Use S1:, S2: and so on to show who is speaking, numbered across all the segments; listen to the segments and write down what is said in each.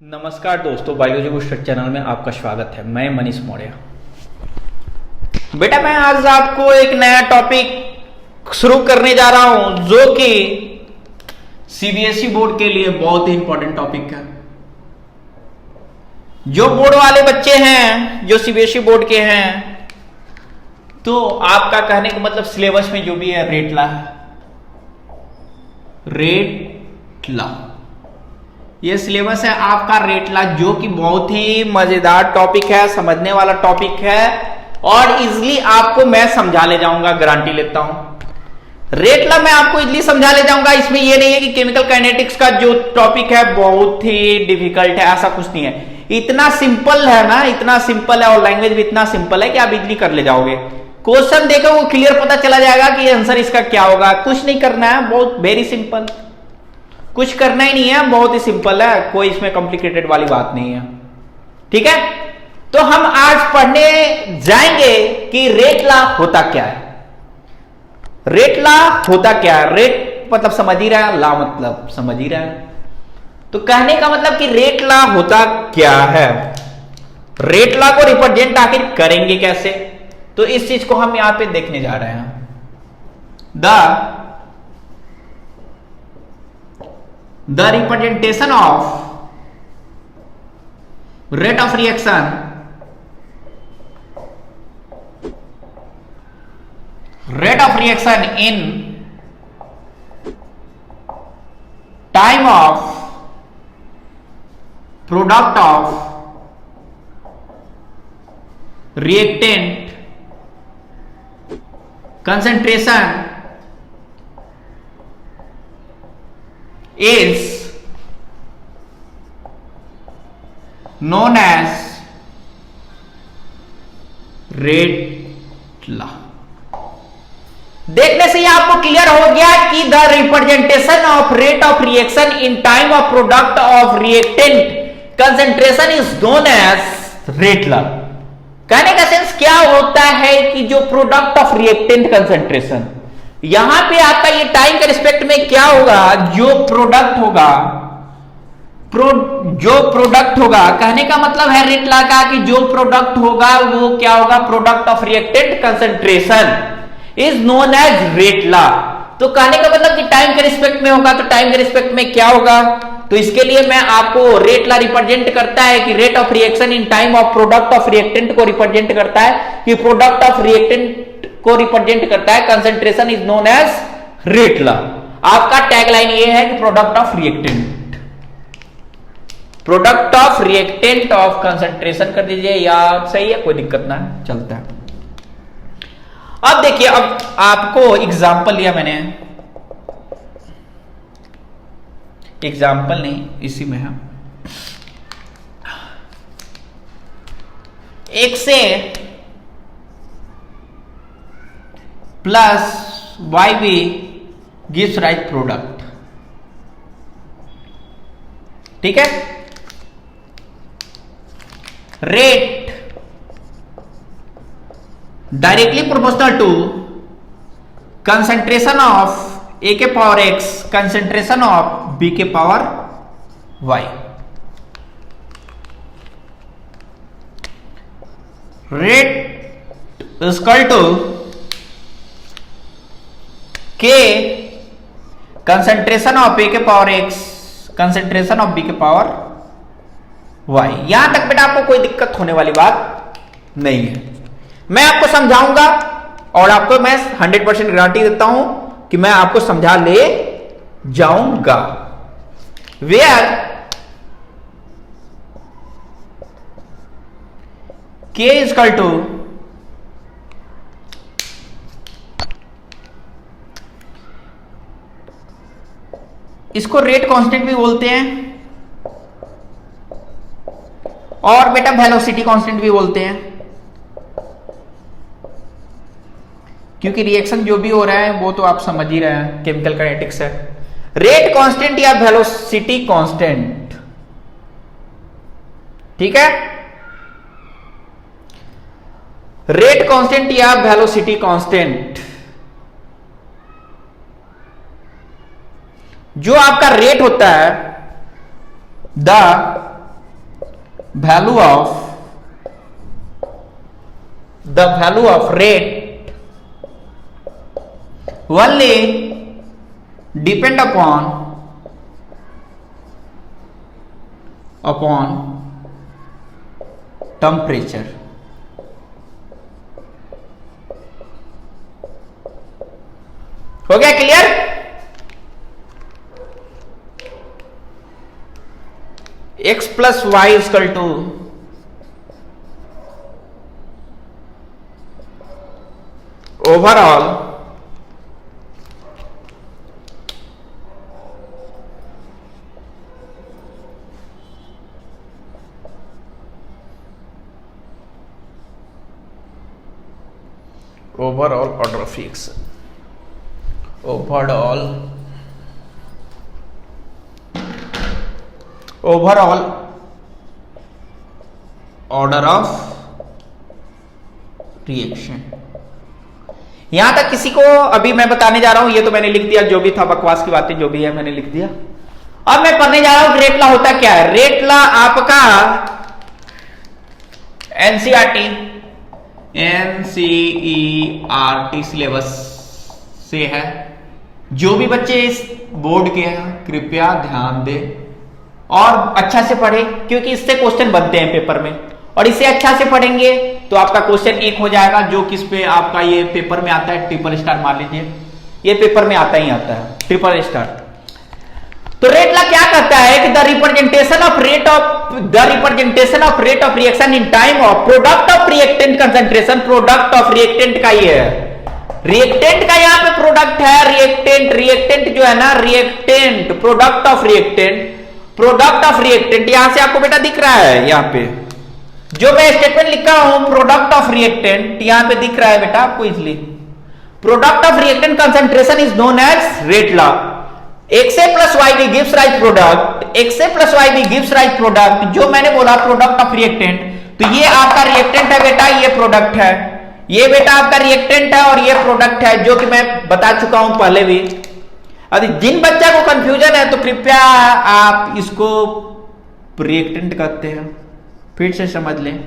S1: नमस्कार दोस्तों, biology booster channel में आपका स्वागत है। मैं मनीष मौर्य। बेटा, मैं आज आपको एक नया टॉपिक शुरू करने जा रहा हूं जो कि सीबीएसई बोर्ड के लिए बहुत ही इंपॉर्टेंट टॉपिक है। जो बोर्ड वाले बच्चे हैं, जो सीबीएसई बोर्ड के हैं, तो आपका कहने का मतलब सिलेबस में जो भी है रेटला है। रेटला ये सिलेबस है आपका रेटला, जो कि बहुत ही मजेदार टॉपिक है, समझने वाला टॉपिक है और इजीली आपको मैं समझा ले जाऊंगा, गारंटी लेता हूं। रेटला मैं आपको इजीली समझा ले जाऊंगा। इसमें यह नहीं है कि केमिकल काइनेटिक्स का जो टॉपिक है बहुत ही डिफिकल्ट है, ऐसा कुछ नहीं है। इतना सिंपल है ना, इतना सिंपल है और लैंग्वेज भी इतना सिंपल है कि आप इजीली कर ले जाओगे। क्वेश्चन देखो वो क्लियर पता चला जाएगा कि आंसर इसका क्या होगा। कुछ नहीं करना है, बहुत वेरी सिंपल, कुछ करना ही नहीं है, बहुत ही सिंपल है, कोई इसमें कॉम्प्लिकेटेड वाली बात नहीं है। ठीक है, तो हम आज पढ़ने जाएंगे कि रेटला होता क्या है। रेटला होता क्या है? रेट मतलब समझ ही रहा है, ला मतलब समझ ही रहा है। तो कहने का मतलब कि रेटला होता क्या है, रेटला को रिप्रेजेंट आखिर करेंगे कैसे, तो इस चीज को हम यहां पे देखने जा रहे हैं। The representation of rate of reaction in time of product of reactant concentration is known as रेटला। देखने से ही आपको क्लियर हो गया कि the representation of rate of reaction in time of product of reactant concentration is known as rate law. कहने का sense क्या होता है कि जो प्रोडक्ट ऑफ रिएक्टेंट कंसेंट्रेशन, यहां पे आपका ये टाइम के रिस्पेक्ट में क्या होगा, जो प्रोडक्ट होगा, कहने का मतलब है रेटला का कि जो प्रोडक्ट होगा वो क्या होगा, product of reactant concentration is known as rate law. तो कहने का मतलब कि टाइम के रिस्पेक्ट में होगा, तो टाइम के रिस्पेक्ट में क्या होगा, तो इसके लिए मैं आपको रेटला रिप्रेजेंट करता है कि rate of reaction in time of product of reactant को रिप्रेजेंट करता है, कि प्रोडक्ट ऑफ रिएक्टेंट को रिप्रेजेंट करता है, कंसेंट्रेशन इज नोन एज रेटला। आपका टैगलाइन ये है कि product of reactant of concentration कर दीजिए, या सही है, कोई दिक्कत ना है, चलता है। अब देखिए, अब आपको एग्जांपल लिया मैंने, एग्जांपल नहीं, इसी में है, एक से plus Y B gives rise product. ठीक है, rate directly proportional to concentration of A के power X concentration of B के power Y. Rate equal to K concentration of A के power X concentration of B के power Y. यहां तक बेटा आपको कोई दिक्कत होने वाली बात नहीं है। मैं आपको समझाऊंगा और आपको मैं 100% गारंटी देता हूं कि मैं आपको समझा ले जाऊंगा। वेयर के इक्वल टू इसको रेट कांस्टेंट भी बोलते हैं और बेटा वेलोसिटी कांस्टेंट भी बोलते हैं, क्योंकि रिएक्शन जो भी हो रहा है वो तो आप समझ ही रहे हैं, केमिकल काइनेटिक्स है। रेट कांस्टेंट या वेलोसिटी कांस्टेंट, ठीक है, रेट कांस्टेंट या वेलोसिटी कांस्टेंट, जो आपका रेट होता है the value of the value of rate only depend upon temperature. हो गया clear? x plus Y equal to overall order of reaction, overall order of reaction. यहां तक किसी को अभी मैं बताने जा रहा हूं, ये तो मैंने लिख दिया, जो भी था बकवास की बातें जो भी है मैंने लिख दिया। अब मैं पढ़ने जा रहा हूं रेट लॉ होता क्या है। रेट लॉ आपका एनसीईआरटी सिलेबस से है। जो भी बच्चे इस बोर्ड के हैं कृपया ध्यान दें और अच्छा से पढ़े, क्योंकि इससे क्वेश्चन बनते हैं पेपर में, और इसे अच्छा से पढ़ेंगे तो आपका क्वेश्चन एक हो जाएगा। जो किस पे आपका ये पेपर में आता है, ट्रिपल स्टार मान लीजिए, ये पेपर में आता ही आता है ट्रिपल स्टार। तो रेट लॉ क्या कहता है कि the representation of rate of reaction in time of product of reactant concentration. Product of reactant का ये है, रिएक्टेंट का यहाँ पे प्रोडक्ट है, रिएक्टेंट जो है ना, रिएक्टेंट प्रोडक्ट ऑफ रिएक्टेंट यहां से आपको बेटा दिख रहा है। यहाँ पे जो मैं स्टेटमेंट लिखा हूं प्रोडक्ट ऑफ रिएक्टेंट, यहां पे दिख रहा है बेटा आपको easily. Product of reactant concentration is known as rate law. XA plus YB gives rise product, XA plus YB gives rise product. जो मैंने बोला प्रोडक्ट ऑफ रिएक्टेंट, तो ये आपका रिएक्टेंट है बेटा, ये प्रोडक्ट है, ये बेटा आपका रिएक्टेंट है और ये प्रोडक्ट है, जो कि मैं बता चुका हूं पहले भी। अभी जिन बच्चा को कंफ्यूजन है तो कृपया आप इसको रिएक्टेंट कहते हैं, फिर से समझ लें,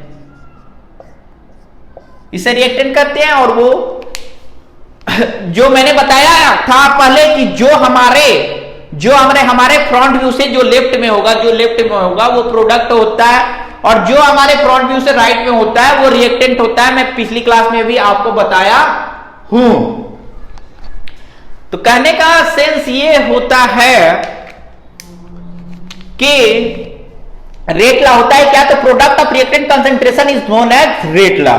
S1: इसे रिएक्टेंट कहते हैं। और वो जो मैंने बताया था पहले कि जो हमारे फ्रंट व्यू से जो लेफ्ट में होगा, वो प्रोडक्ट होता है, और जो हमारे फ्रंट व्यू से राइट में होता है वो रिएक्टेंट होता है। मैं पिछली क्लास में भी आपको बताया हूं। तो कहने का सेंस ये होता है कि रेट लॉ होता है क्या, तो product of reactant concentration is known as rate law.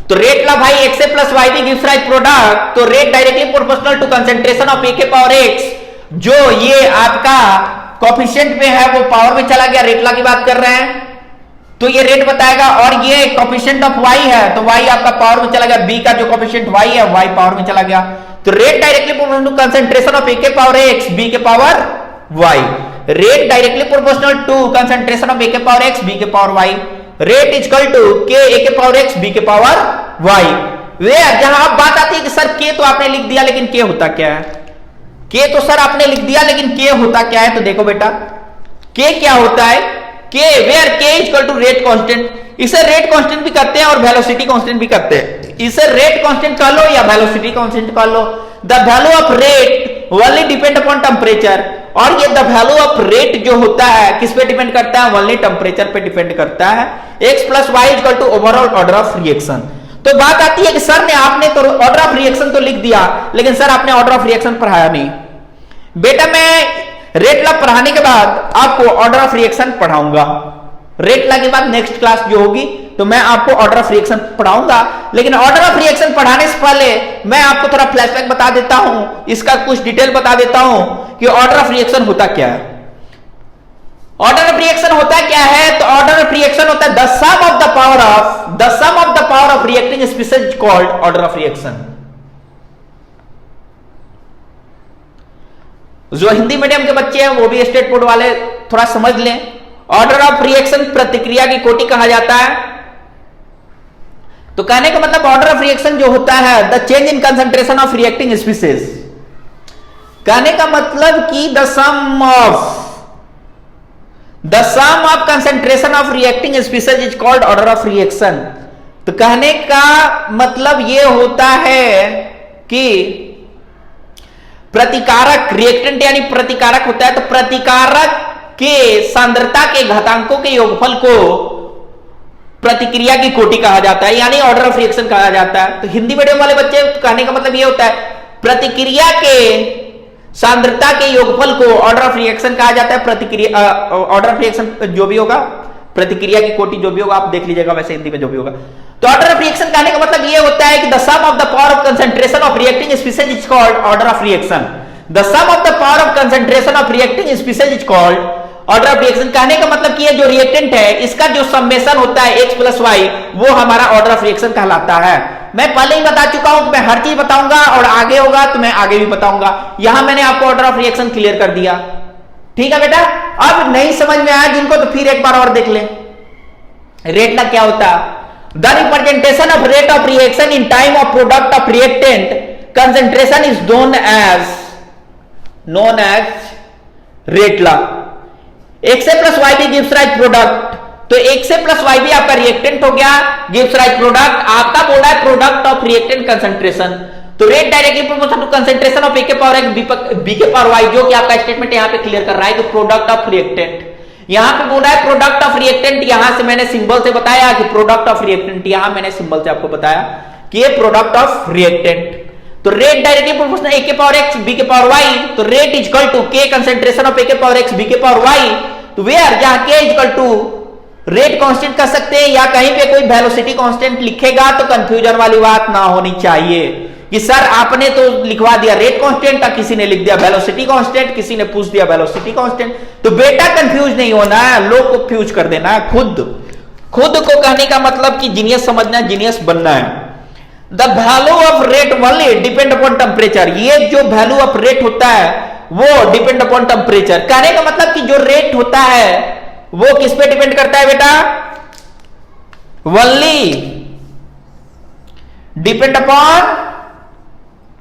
S1: तो रेट लॉ भाई XA plus YB gives rise product, तो rate directly proportional to concentration of A के पावर X। जो ये आपका कोफिशिएंट में है वो पावर में चला गया, रेट लॉ की बात कर रहे हैं, तो ये रेट बताएगा। और ये कोफिशिएंट ऑफ Y है, तो Y आपका पावर में चला गया, B का जो कोफिशिएंट Y है Y पावर में चला गया। तो rate directly proportional to concentration of A के पावर X B के power Y। Rate directly proportional to concentration of A के पावर X B के power Y। Rate equal to K A के power X B के power Y। Where जहां अब बात आती है कि सर K तो आपने लिख दिया लेकिन K होता क्या है, K तो सर आपने लिख दिया लेकिन K होता क्या है। तो देखो बेटा K क्या होता है, K where K equal to rate constant. इसे रेट कांस्टेंट भी कहते हैं और वेलोसिटी कांस्टेंट भी कहते हैं। इसे रेट कांस्टेंट कह लो या वेलोसिटी कांस्टेंट कह लो। The value of rate only depend upon temperature. और ये द वैल्यू ऑफ रेट जो होता है किस पे डिपेंड करता है, ओनली टेम्परेचर पे डिपेंड करता है। X plus Y equal to overall order of reaction. तो बात आती है कि सर ने आपने तो ऑर्डर ऑफ रिएक्शन तो लिख दिया, लेकिन सर आपने ऑर्डर ऑफ रिएक्शन पढ़ाया नहीं। बेटा मैं रेट लॉ पढ़ाने के बाद आपको ऑर्डर ऑफ रिएक्शन पढ़ाऊंगा। रेट लॉ के बाद नेक्स्ट क्लास जो होगी तो मैं आपको ऑर्डर ऑफ रिएक्शन पढ़ाऊंगा, लेकिन ऑर्डर ऑफ रिएक्शन पढ़ाने से पहले मैं आपको थोड़ा फ्लैशबैक बता देता हूं, इसका कुछ डिटेल बता देता हूं कि ऑर्डर ऑफ रिएक्शन होता क्या है। ऑर्डर ऑफ रिएक्शन होता क्या है, तो ऑर्डर ऑफ रिएक्शन होता है the sum of the power of reacting species called order of reaction. जो हिंदी मीडियम के बच्चे हैं वो भी स्टेट बोर्ड वाले थोड़ा समझ लें। ऑर्डर ऑफ रिएक्शन प्रतिक्रिया की कोटि कहा जाता है। तो कहने का मतलब ऑर्डर ऑफ रिएक्शन जो होता है the change in concentration of reacting species. कहने का मतलब कि the sum of the sum of concentration of reacting species is called order of reaction. तो कहने का मतलब यह होता है कि प्रतिकारक रिएक्टेंट यानी प्रतिकारक होता है, तो प्रतिकारक के सांद्रता के घातांकों के योगफल को प्रतिक्रिया की कोटि कहा जाता है, यानी ऑर्डर ऑफ रिएक्शन कहा जाता है। तो हिंदी मीडियम वाले बच्चे कहने का मतलब यह होता है प्रतिक्रिया के सांद्रता के योगफल को ऑर्डर ऑफ रिएक्शन कहा जाता है। प्रतिक्रिया ऑर्डर ऑफ रिएक्शन जो भी होगा, प्रतिक्रिया की कोटि जो भी होगा, आप देख लीजिएगा वैसे हिंदी में जो भी होगा। तो ऑर्डर ऑफ रिएक्शन कहने का मतलब यह होता है कि the sum of the power of concentration of reacting species is called order of reaction. The sum of the power of concentration of reacting species is called order of reaction. कहने का मतलब कि ये जो रिएक्टेंट है इसका जो सम्मेशन होता है x प्लस वाई, वो हमारा ऑर्डर ऑफ रिएक्शन कहलाता है। मैं पहले ही बता चुका हूं कि मैं हर चीज बताऊंगा और आगे होगा तो मैं आगे भी बताऊंगा। यहां मैंने आपको ऑर्डर ऑफ रिएक्शन क्लियर कर दिया, ठीक है बेटा। अब नहीं समझ में आया जिनको तो फिर एक बार और देख ले। रेट ना क्या होता है? The representation of rate of reaction in time of product of reactant concentration is known as rate law. X A plus Y B gives rise product, तो X A plus Y B आपका reactant हो गया, gives rise product. आपका बोल रहा है product of reactant concentration, तो rate directly proportional to concentration of A के पावर एक्स बी के पावर वाई, जो कि आपका स्टेटमेंट यहां पे क्लियर कर रहा है कि प्रोडक्ट ऑफ रिएक्टेंट। यहां पे बोल रहा है प्रोडक्ट ऑफ रिएक्टेंट, यहां से मैंने सिंबल से बताया कि प्रोडक्ट ऑफ रिएक्टेंट, यहां मैंने सिंबल से आपको बताया कि ये प्रोडक्ट ऑफ रिएक्टेंट। तो रेट डायरेक्टली प्रोपोर्शनल ए के पावर एक्स बी के पावर वाई, तो rate is equal to K concentration of A के पावर एक्स बी के पावर वाई। तो वेयर जहां K is equal to rate constant कर सकते हैं, या कहीं पे कोई वेलोसिटी कांस्टेंट लिखेगा तो कंफ्यूजन वाली बात ना होनी चाहिए कि सर आपने तो लिखवा दिया रेट कांस्टेंट, किसी ने लिख दिया वेलोसिटी कांस्टेंट, किसी ने पूछ दिया वेलोसिटी कांस्टेंट। तो बेटा कंफ्यूज नहीं होना है, लोग को फ्यूज कर देना है। खुद को कहने का मतलब कि जीनियस समझना, जीनियस बनना है। The value of rate only depend upon temperature, ये जो वैल्यू ऑफ रेट होता है वो डिपेंड अपॉन टेम्परेचर। कहने का मतलब कि जो रेट होता है वो किस पे डिपेंड करता है बेटा? Only depend upon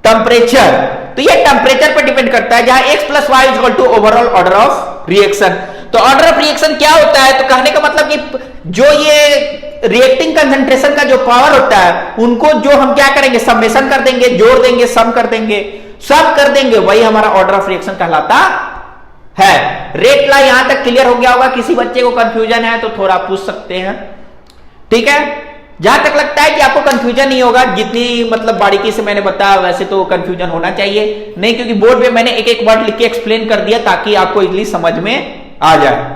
S1: temperature. तो ये टेम्परेचर पर डिपेंड करता है, जहां X plus Y equal to overall order of reaction. तो ऑर्डर ऑफ रिएक्शन क्या होता है? तो कहने का मतलब कि जो ये रिएक्टिंग कंसंट्रेशन का जो पावर होता है उनको जो हम क्या करेंगे, समेशन कर देंगे, जोड़ देंगे, सम कर देंगे, सब कर देंगे, वही हमारा ऑर्डर ऑफ रिएक्शन कहलाता है। रेट ला यहां तक क्लियर हो गया होगा। किसी बच्चे को कंफ्यूजन है तो थोड़ा पूछ सकते हैं, ठीक है। जहां तक लगता है कि आपको कंफ्यूजन नहीं होगा, जितनी मतलब बारीकी से मैंने बताया वैसे तो कंफ्यूजन होना चाहिए नहीं, क्योंकि बोर्ड पे मैंने एक एक वर्ड लिख के एक्सप्लेन कर दिया ताकि आपको इजीली समझ में आ जाए।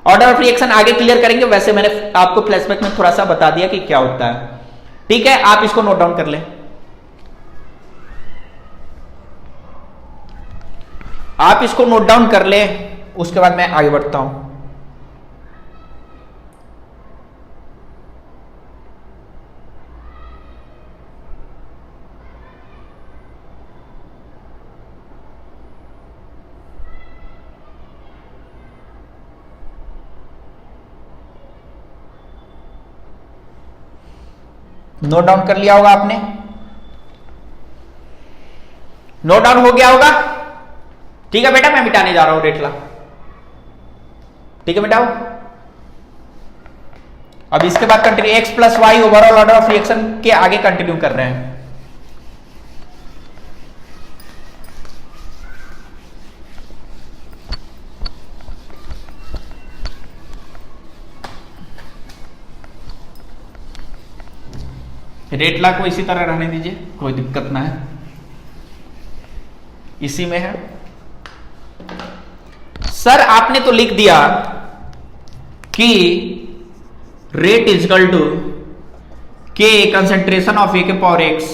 S1: ऑर्डर ऑफ रिएक्शन आगे क्लियर करेंगे, वैसे मैंने आपको फ्लैशबैक में थोड़ा सा बता दिया कि क्या होता है, ठीक है। आप इसको नोट डाउन कर लें, आप इसको नोट डाउन कर ले, उसके बाद मैं आगे बढ़ता हूं। नोट डाउन कर लिया होगा आपने, नोट डाउन हो गया होगा, ठीक है बेटा। मैं मिटाने जा रहा हूं रेट ला, ठीक है मिटाओ। अब इसके बाद continue X plus Y overall order of reaction के आगे कंटिन्यू कर रहे हैं। रेट ला को इसी तरह रहने दीजिए, कोई दिक्कत ना है, इसी में है। सर आपने तो लिख दिया कि rate is equal to K concentration of A के power X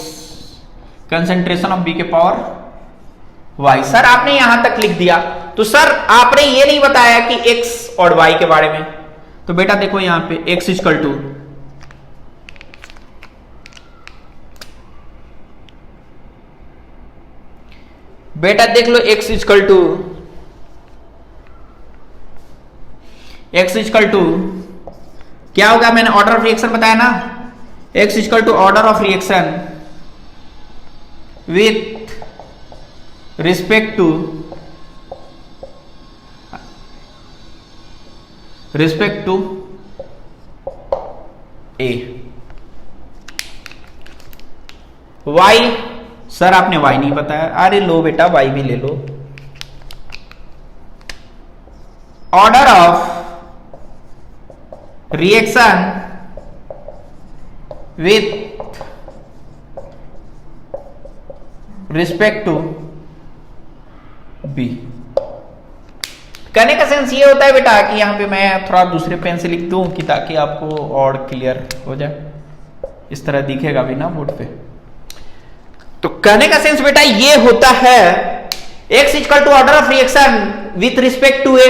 S1: concentration of B के पावर वाई। सर आपने यहां तक लिख दिया, तो सर आपने ये नहीं बताया कि एक्स और वाई के बारे में। तो बेटा देखो यहां पे एक्स इज इक्वल टू बेटा देख लो x इजकल टू क्या होगा, मैंने ऑर्डर ऑफ रिएक्शन बताया ना, x is equal to order of reaction with respect to respect to A. Y, sir आपने वाई नहीं बताया, अरे लो बेटा वाई भी ले लो। Order of reaction with respect to B. कहने का सेंस ये होता है बेटा कि यहां पे मैं थोड़ा दूसरे पेन से लिख दूं कि ताकि आपको और क्लियर हो जाए, इस तरह दिखेगा भी ना बोर्ड पे। तो कहने का सेंस बेटा ये होता है x equal to order of reaction with respect to A.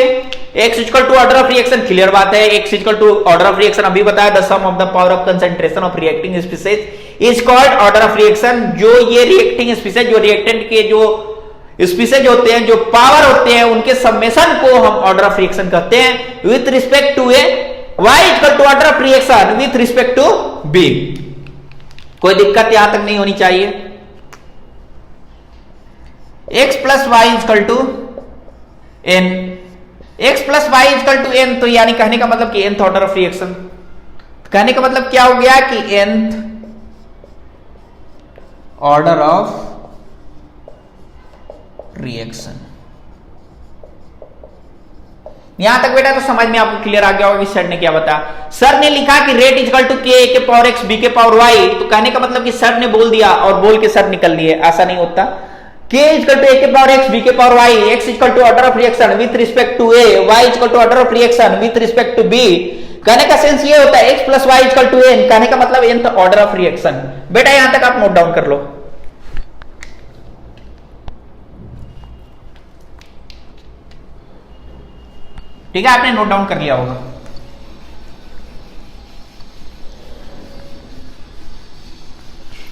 S1: x equal to order of reaction, clear बात है, x equal to order of reaction अभी बताया, the sum of the power of concentration of reacting species is called order of reaction. जो ये reacting species, जो reactant के जो species होते हैं, जो पावर होते हैं, उनके समेशन को हम ऑर्डर ऑफ रिएक्शन कहते हैं with respect to a. y equal to order of reaction with respect to b। कोई दिक्कत यहां तक नहीं होनी चाहिए। x plus Y equal to n, x plus Y equal to n, तो यानी कहने का मतलब कि nth ऑर्डर ऑफ रिएक्शन। कहने का मतलब क्या हो गया कि nth ऑर्डर ऑफ रिएक्शन। यहां तक बेटा तो समझ में आपको क्लियर आ गया होगा कि सर ने क्या बताया। सर ने लिखा कि rate equal to k, a के पावर एक्स, बी के पावर वाई, तो कहने का मतलब कि सर ने बोल दिया और बोल के सर निकल लिए, ऐसा नहीं होता। k इक्वल टू ए के पावर एक्स, बी के power y, x equal to order of reaction with respect to a, y equal to order of reaction with respect to b। कहने का सेंस ये होता है x plus Y equal to n, कहने का मतलब n तो ऑर्डर ऑफ रिएक्शन। बेटा यहां तक आप नोट डाउन कर लो। ठीक है, आपने नोट डाउन कर लिया होगा।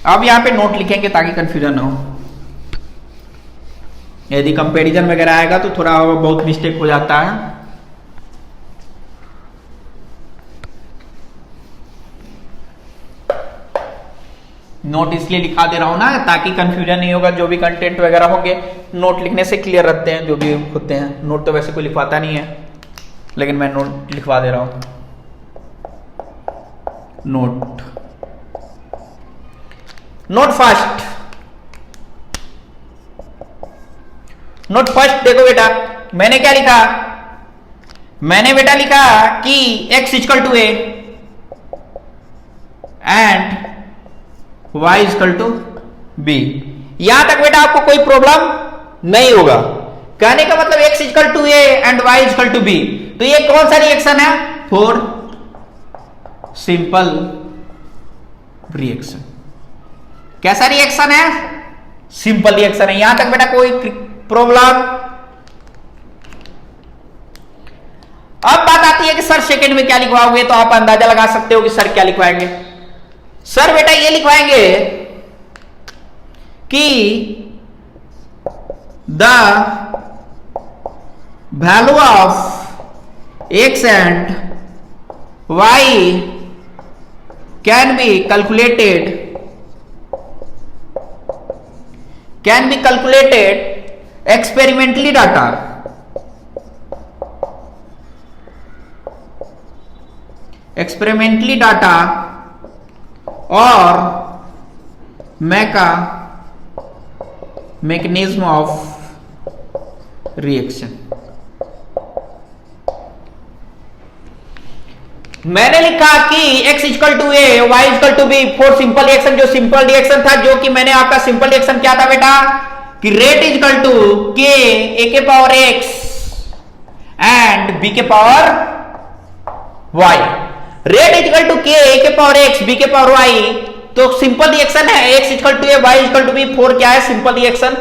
S1: अब यहां पे नोट लिखेंगे ताकि कंफ्यूजन ना हो। यदि कंपैरिजन वगैरह आएगा तो थोड़ा बहुत मिस्टेक हो जाता है। नोट इसलिए लिखा दे रहा हूं ना ताकि कंफ्यूजन नहीं होगा। जो भी कंटेंट वगैरह होंगे नोट लिखने से क्लियर रहते हैं, जो भी होते हैं। नोट तो वैसे कोई लिखवाता नहीं है, लेकिन मैं नोट लिखवा दे रहा हूं। नोट फर्स्ट, नोट फर्स्ट देखो बेटा, मैंने क्या लिखा, मैंने बेटा लिखा कि x equal to a and y equal to b. यहां तक बेटा आपको कोई प्रॉब्लम नहीं होगा। कहने का मतलब x equal to a and y equal to b, तो ये कौन सा रिएक्शन है? For simple reaction. कैसा रिएक्शन है? सिंपल रिएक्शन है। यहां तक बेटा कोई प्रॉब्लम। अब बात आती है कि सर सेकंड में क्या लिखवाओगे, तो आप अंदाजा लगा सकते हो कि सर क्या लिखवाएंगे। सर बेटा ये लिखवाएंगे कि the value of x and y can be calculated experimentally data, और mechanism of reaction। मैंने लिखा कि x equal to a, y equal to b for simple reaction. जो सिंपल रिएक्शन था, जो कि मैंने आपका सिंपल रिएक्शन क्या था बेटा कि rate equal to k, a के पावर एक्स एंड बी के power Y. Rate equal to k, a के पावर एक्स, बी के पावर वाई, तो सिंपल रिएक्शन है। X equal to A, y equal to b, for क्या है? Simple reaction.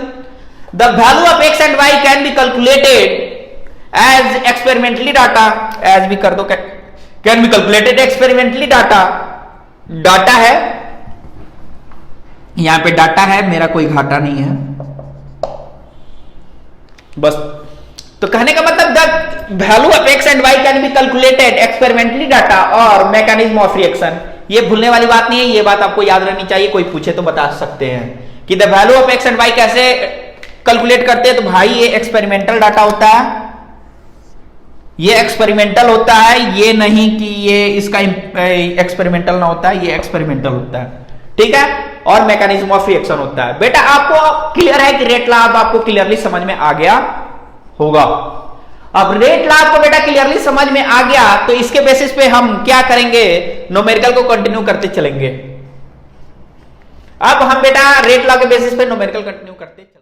S1: The value of x and y can be calculated as experimentally data, as भी कर दो, can be calculated experimentally data. Data है, यहां पे data है, मेरा कोई घाटा नहीं है बस। तो कहने का मतलब the value of x and y can be calculated experimentally data और मैकेनिज्म ऑफ रिएक्शन। ये भूलने वाली बात नहीं है, ये बात आपको याद रहनी चाहिए। कोई पूछे तो बता सकते हैं कि the value of x and y कैसे कैलकुलेट करते हैं, तो भाई ये एक्सपेरिमेंटल डाटा होता है। ये एक्सपेरिमेंटल होता है, ये नहीं कि ये इसका एक्सपेरिमेंटल ना होता है, ये एक्सपेरिमेंटल होता है, ठीक है। और मैकेनिज्म ऑफ रिएक्शन होता है। बेटा आपको क्लियर है कि रेट लॉ आपको क्लियरली समझ में आ गया होगा। अब रेट लॉ आपको बेटा क्लियरली समझ में आ गया तो इसके बेसिस पे हम क्या करेंगे, न्यूमेरिकल को कंटिन्यू करते चलेंगे। अब हम बेटा रेट लॉ के बेसिस पे न्यूमेरिकल कंटिन्यू करते चलेंगे।